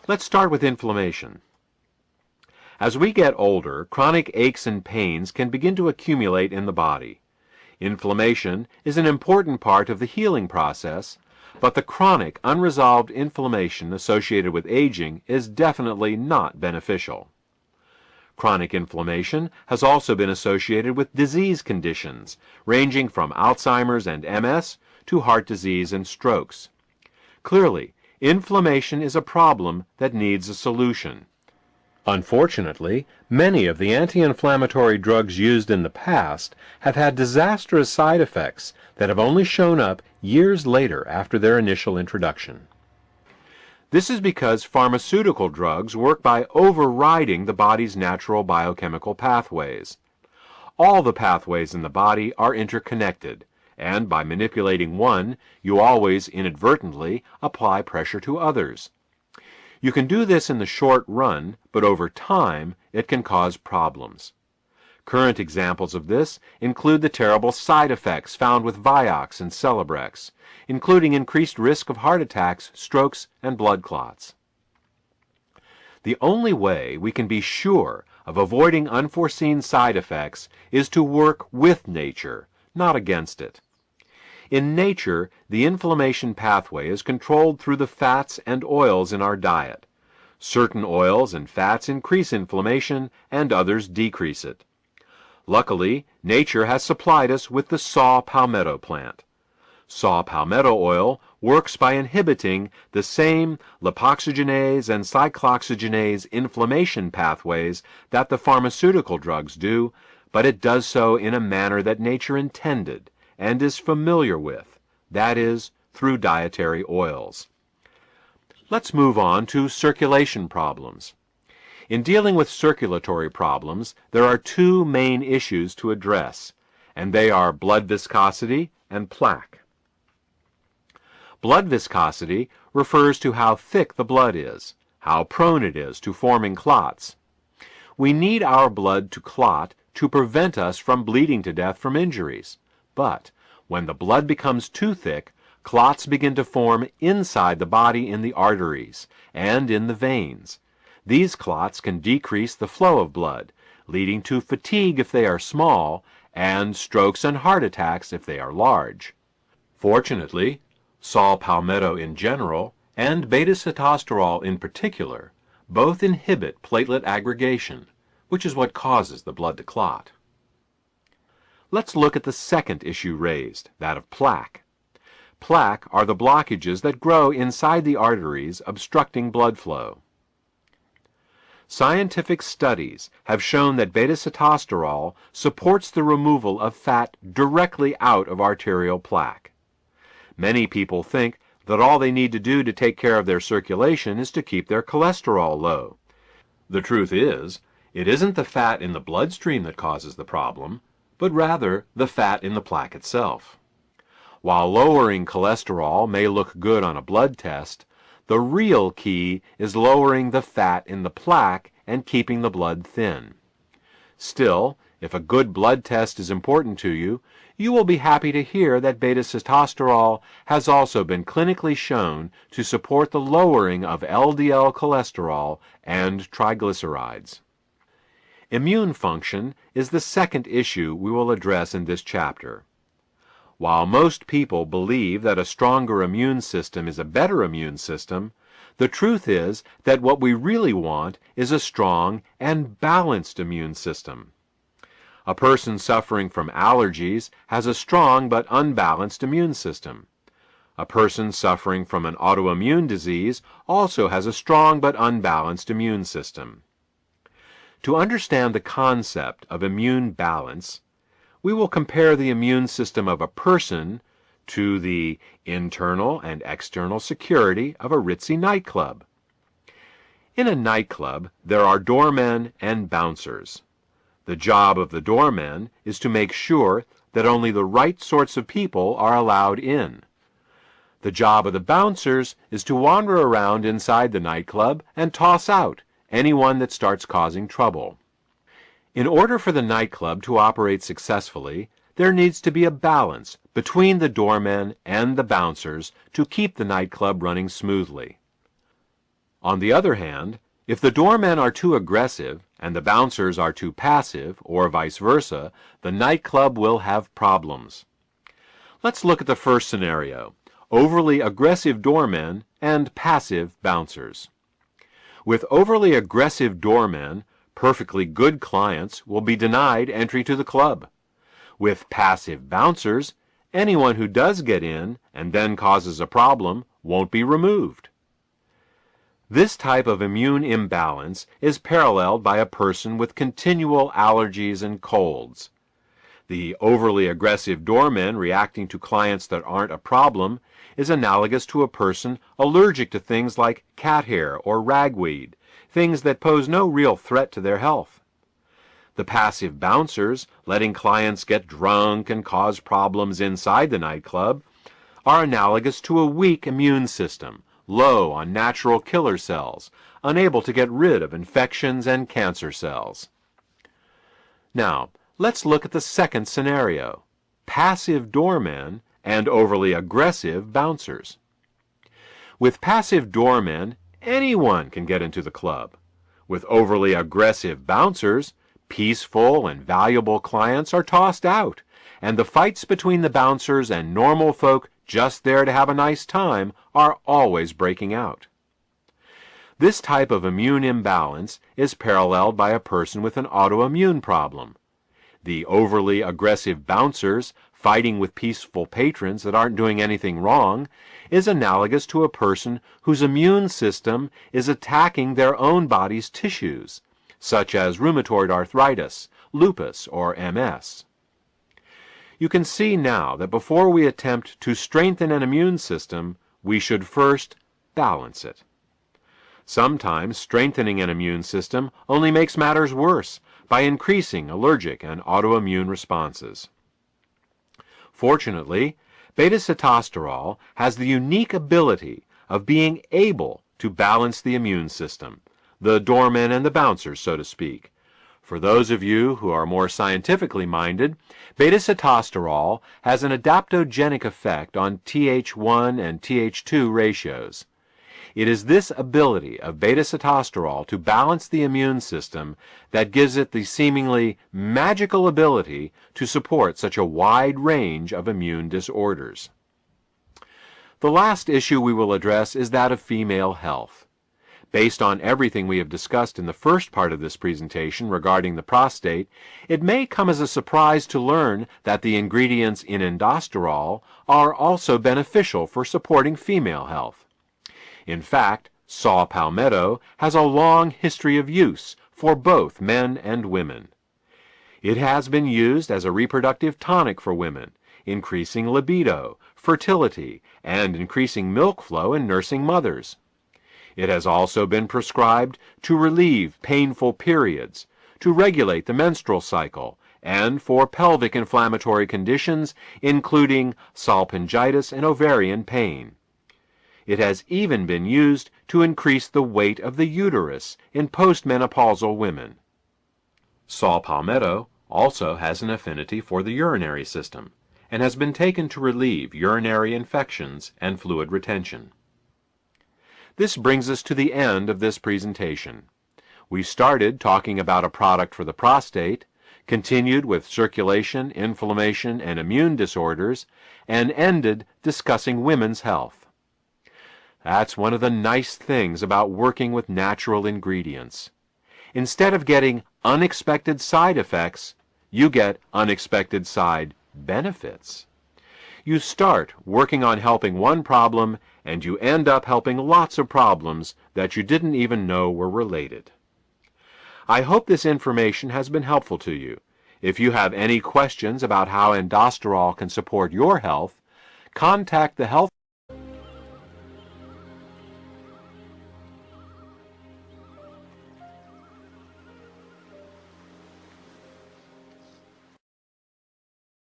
Let's start with inflammation. As we get older, chronic aches and pains can begin to accumulate in the body. Inflammation is an important part of the healing process, but the chronic, unresolved inflammation associated with aging is definitely not beneficial. Chronic inflammation has also been associated with disease conditions, ranging from Alzheimer's and MS to heart disease and strokes. Clearly, inflammation is a problem that needs a solution. Unfortunately, many of the anti-inflammatory drugs used in the past have had disastrous side effects that have only shown up years later after their initial introduction. This is because pharmaceutical drugs work by overriding the body's natural biochemical pathways. All the pathways in the body are interconnected, and by manipulating one, you always inadvertently apply pressure to others. You can do this in the short run, but over time, it can cause problems. Current examples of this include the terrible side effects found with Vioxx and Celebrex, including increased risk of heart attacks, strokes, and blood clots. The only way we can be sure of avoiding unforeseen side effects is to work with nature, not against it. In nature, the inflammation pathway is controlled through the fats and oils in our diet. Certain oils and fats increase inflammation and others decrease it. Luckily, nature has supplied us with the saw palmetto plant. Saw palmetto oil works by inhibiting the same lipoxygenase and cyclooxygenase inflammation pathways that the pharmaceutical drugs do, but it does so in a manner that nature intended and is familiar with, that is, through dietary oils. Let's move on to circulation problems. In dealing with circulatory problems, there are two main issues to address, and they are blood viscosity and plaque. Blood viscosity refers to how thick the blood is, how prone it is to forming clots. We need our blood to clot to prevent us from bleeding to death from injuries. But when the blood becomes too thick, clots begin to form inside the body in the arteries and in the veins. These clots can decrease the flow of blood, leading to fatigue if they are small, and strokes and heart attacks if they are large. Fortunately, saw palmetto in general, and beta-sitosterol in particular, both inhibit platelet aggregation, which is what causes the blood to clot. Let's look at the second issue raised, that of plaque. Plaque are the blockages that grow inside the arteries, obstructing blood flow. Scientific studies have shown that beta-sitosterol supports the removal of fat directly out of arterial plaque. Many people think that all they need to do to take care of their circulation is to keep their cholesterol low. The truth is, it isn't the fat in the bloodstream that causes the problem, but rather the fat in the plaque itself. While lowering cholesterol may look good on a blood test, the real key is lowering the fat in the plaque and keeping the blood thin. Still, if a good blood test is important to you, you will be happy to hear that beta-sitosterol has also been clinically shown to support the lowering of LDL cholesterol and triglycerides. Immune function is the second issue we will address in this chapter. While most people believe that a stronger immune system is a better immune system, the truth is that what we really want is a strong and balanced immune system. A person suffering from allergies has a strong but unbalanced immune system. A person suffering from an autoimmune disease also has a strong but unbalanced immune system. To understand the concept of immune balance, we will compare the immune system of a person to the internal and external security of a ritzy nightclub. In a nightclub, there are doormen and bouncers. The job of the doormen is to make sure that only the right sorts of people are allowed in. The job of the bouncers is to wander around inside the nightclub and toss out anyone that starts causing trouble. In order for the nightclub to operate successfully, there needs to be a balance between the doormen and the bouncers to keep the nightclub running smoothly. On the other hand, if the doormen are too aggressive and the bouncers are too passive, or vice versa, the nightclub will have problems. Let's look at the first scenario: overly aggressive doormen and passive bouncers. With overly aggressive doormen, perfectly good clients will be denied entry to the club. With passive bouncers, anyone who does get in and then causes a problem won't be removed. This type of immune imbalance is paralleled by a person with continual allergies and colds. The overly aggressive doormen reacting to clients that aren't a problem is analogous to a person allergic to things like cat hair or ragweed, things that pose no real threat to their health. The passive bouncers, letting clients get drunk and cause problems inside the nightclub, are analogous to a weak immune system, low on natural killer cells, unable to get rid of infections and cancer cells. Now, let's look at the second scenario: passive doormen and overly aggressive bouncers. With passive doormen, anyone can get into the club. With overly aggressive bouncers, peaceful and valuable clients are tossed out, and the fights between the bouncers and normal folk just there to have a nice time are always breaking out. This type of immune imbalance is paralleled by a person with an autoimmune problem. The overly aggressive bouncers fighting with peaceful patrons that aren't doing anything wrong is analogous to a person whose immune system is attacking their own body's tissues, such as rheumatoid arthritis, lupus, or MS. You can see now that before we attempt to strengthen an immune system, we should first balance it. Sometimes strengthening an immune system only makes matters worse by increasing allergic and autoimmune responses. Fortunately, beta-sitosterol has the unique ability of being able to balance the immune system, the doormen and the bouncers, so to speak. For those of you who are more scientifically minded, beta-sitosterol has an adaptogenic effect on Th1 and Th2 ratios. It is this ability of beta-sitosterol to balance the immune system that gives it the seemingly magical ability to support such a wide range of immune disorders. The last issue we will address is that of female health. Based on everything we have discussed in the first part of this presentation regarding the prostate, it may come as a surprise to learn that the ingredients in endosterol are also beneficial for supporting female health. In fact, saw palmetto has a long history of use for both men and women. It has been used as a reproductive tonic for women, increasing libido, fertility, and increasing milk flow in nursing mothers. It has also been prescribed to relieve painful periods, to regulate the menstrual cycle, and for pelvic inflammatory conditions, including salpingitis and ovarian pain. It has even been used to increase the weight of the uterus in postmenopausal women. Saw palmetto also has an affinity for the urinary system, and has been taken to relieve urinary infections and fluid retention. This brings us to the end of this presentation. We started talking about a product for the prostate, continued with circulation, inflammation, and immune disorders, and ended discussing women's health. That's one of the nice things about working with natural ingredients. Instead of getting unexpected side effects, you get unexpected side benefits. You start working on helping one problem, and you end up helping lots of problems that you didn't even know were related. I hope this information has been helpful to you. If you have any questions about how endosterol can support your health, contact the health